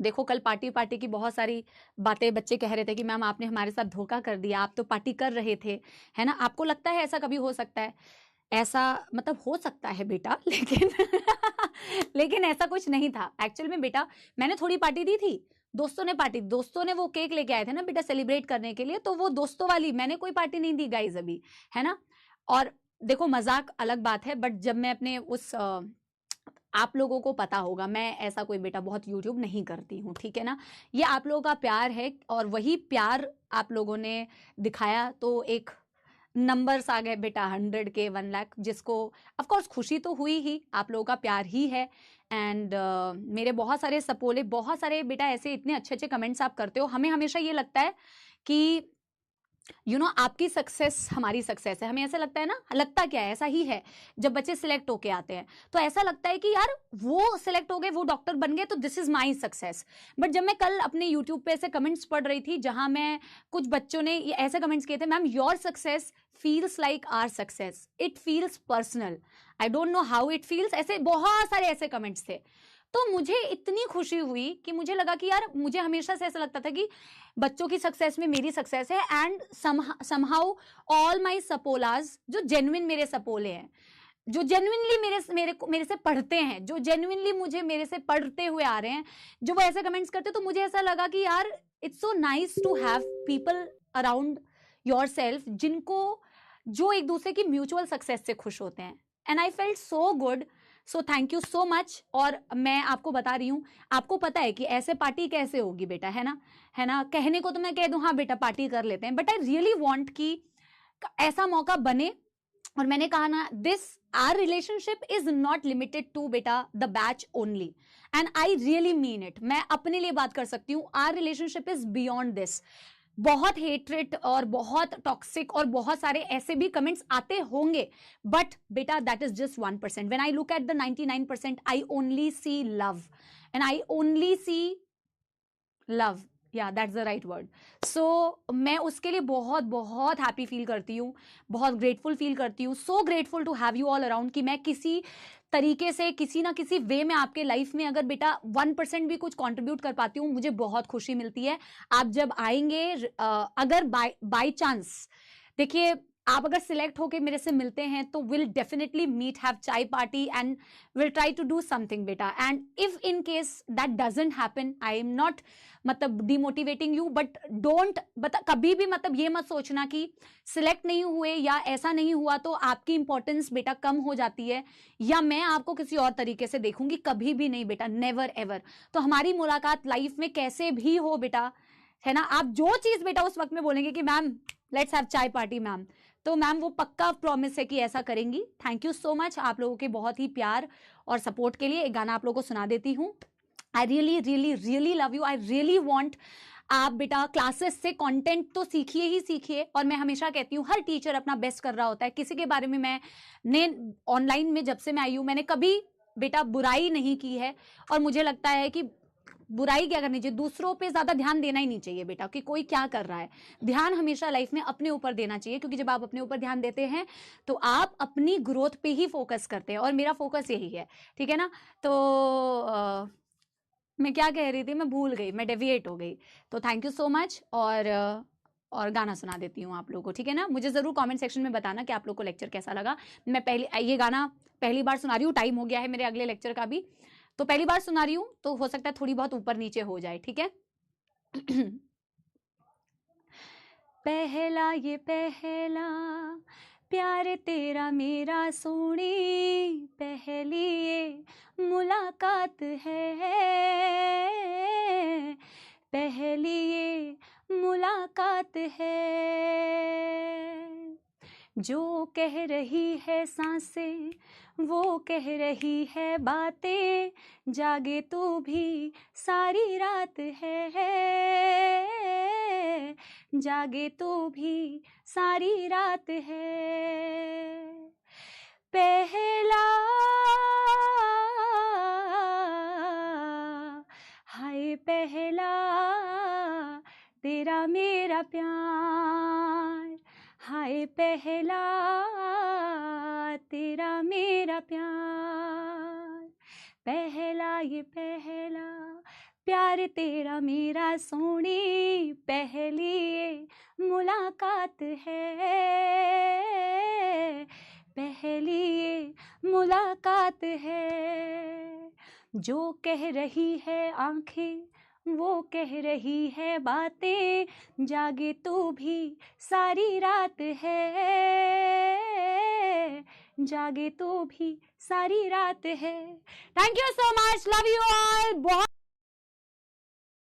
देखो कल पार्टी की बहुत सारी बातें बच्चे कह रहे थे कि मैम आपने हमारे साथ धोखा कर दिया, आप तो पार्टी कर रहे थे, है ना। आपको लगता है ऐसा कभी हो सकता है? ऐसा मतलब हो सकता है बेटा, लेकिन लेकिन ऐसा कुछ नहीं था एक्चुअल में बेटा। मैंने थोड़ी पार्टी दी थी, दोस्तों ने वो केक लेके आए थे ना बेटा सेलिब्रेट करने के लिए, तो वो दोस्तों वाली, मैंने कोई पार्टी नहीं दी गाइज अभी, है ना। और देखो मजाक अलग बात है, बट जब मैं अपने उस आप लोगों को पता होगा मैं ऐसा कोई बेटा बहुत यूट्यूब नहीं करती हूँ, ठीक है ना। ये आप लोगों का प्यार है और वही प्यार आप लोगों ने दिखाया, तो एक नंबर्स आ गए बेटा 100 के 1 लाख, जिसको ऑफ कोर्स खुशी तो हुई ही, आप लोगों का प्यार ही है। एंड मेरे बहुत सारे सपोले, बहुत सारे बेटा ऐसे इतने अच्छे अच्छे कमेंट्स आप करते हो, हमें हमेशा ये लगता है कि आपकी सक्सेस हमारी सक्सेस है। हमें ऐसा लगता है ना, लगता क्या है, ऐसा ही है। जब बच्चे सिलेक्ट होके आते हैं तो ऐसा लगता है कि यार वो सिलेक्ट हो गए, वो डॉक्टर बन गए, तो this is my success. But जब मैं कल अपने यूट्यूब पे ऐसे कमेंट्स पढ़ रही थी जहां मैं, कुछ बच्चों ने ऐसे कमेंट्स किए थे, ma'am your success feels like our success, it feels personal, I don't know how it feels, ऐसे बहुत सारे ऐसे कमेंट्स थे। तो मुझे इतनी खुशी हुई कि मुझे लगा कि यार, मुझे हमेशा से ऐसा लगता था कि बच्चों की सक्सेस में मेरी सक्सेस है। एंड समहाउ ऑल माय सपोलाज, जो जेन्युइन मेरे सपोले हैं, जो जेन्युइनली मेरे से पढ़ते हैं, जो जेन्युइनली मुझे मेरे से पढ़ते हुए आ रहे हैं, जो वो ऐसे कमेंट्स करते, तो मुझे ऐसा लगा कि यार it's so nice to have people around yourself, जो एक दूसरे की म्यूचुअल सक्सेस से खुश होते हैं। And I felt so good, so thank you so much. और मैं आपको बता रही हूँ, आपको पता है कि ऐसे पार्टी कैसे होगी बेटा, है ना। कहने को तो मैं कह दूं हाँ बेटा पार्टी कर लेते हैं, बट आई रियली वॉन्ट कि ऐसा मौका बने। और मैंने कहा ना, this our relationship is not limited to बेटा the batch only, and I really mean it. मैं अपने लिए बात कर सकती हूँ, our relationship is beyond this. बहुत हेट्रेट और बहुत टॉक्सिक और बहुत सारे ऐसे भी कमेंट्स आते होंगे, बट बेटा that is just 1%। When I look at the 99%, I only see love, and I only see love, या that's the right word. So मैं उसके लिए बहुत बहुत हैप्पी फील करती हूँ, बहुत ग्रेटफुल फील करती हूँ, so grateful to have you all around, कि मैं किसी तरीके से, किसी ना किसी वे में आपके लाइफ में अगर बेटा 1% भी कुछ कंट्रीब्यूट कर पाती हूँ, मुझे बहुत खुशी मिलती है। आप जब आएंगे, अगर बाय चांस, देखिए आप अगर सिलेक्ट होके मेरे से मिलते हैं तो will definitely meet, have chai party and will try to do something बेटा। And if in case that doesn't happen, I am not मतलब डिमोटिवेटिंग यू, बट डोंट कभी भी मतलब ये मत सोचना कि सिलेक्ट नहीं हुए या ऐसा नहीं हुआ तो आपकी इंपॉर्टेंस बेटा कम हो जाती है, या मैं आपको किसी और तरीके से देखूंगी, कभी भी नहीं बेटा, नेवर एवर। तो हमारी मुलाकात लाइफ में कैसे भी हो बेटा, है ना, आप जो चीज बेटा उस वक्त में बोलेंगे कि ma'am let's have chai party ma'am, तो मैम वो पक्का प्रॉमिस है कि ऐसा करेंगी। थैंक यू सो मच आप लोगों के बहुत ही प्यार और सपोर्ट के लिए। एक गाना आप लोगों को सुना देती हूँ। I really really really love you, I really want, आप बेटा क्लासेस से कंटेंट तो सीखिए ही सीखिए। और मैं हमेशा कहती हूँ हर टीचर अपना बेस्ट कर रहा होता है, किसी के बारे में मैंने ऑनलाइन में जब से मैं आई हूँ मैंने कभी बेटा बुराई नहीं की है, और मुझे लगता है कि बुराई क्या करनी चाहिए, दूसरों पे ज्यादा ध्यान देना ही नहीं चाहिए बेटा कि कोई क्या कर रहा है। ध्यान हमेशा लाइफ में अपने ऊपर देना चाहिए, क्योंकि जब आप अपने ऊपर ध्यान देते हैं तो आप अपनी ग्रोथ पे ही फोकस करते हैं, और मेरा फोकस यही है, ठीक है ना। तो मैं क्या कह रही थी, मैं भूल गई, मैं डेविएट हो गई। तो थैंक यू सो मच, और गाना सुना देती हूँ आप लोगों को, ठीक है ना। मुझे जरूर कमेंट सेक्शन में बताना कि आप लोग को लेक्चर कैसा लगा। मैं ये गाना पहली बार सुना रही हूँ, टाइम हो गया है मेरे अगले लेक्चर का भी, तो पहली बार सुना रही हूँ, तो हो सकता है थोड़ी बहुत ऊपर नीचे हो जाए, ठीक है। पहला ये पहला प्यार तेरा मेरा सोनी, पहली ये मुलाकात है, पहली ये मुलाकात है। जो कह रही है सांसें वो कह रही है बातें, जागे तो भी सारी रात है, जागे तो भी सारी रात है। पहला हाय पहला तेरा मेरा प्यार, हाय पहला तेरा मेरा प्यार, पहला ये पहला प्यार तेरा मेरा सोनी पहली ये मुलाकात है, पहली ये मुलाकात है। जो कह रही है आंखें वो कह रही है बातें, जागे तो भी सारी रात है, जागे तो भी सारी रात है। Thank you so much, love you all. बहुत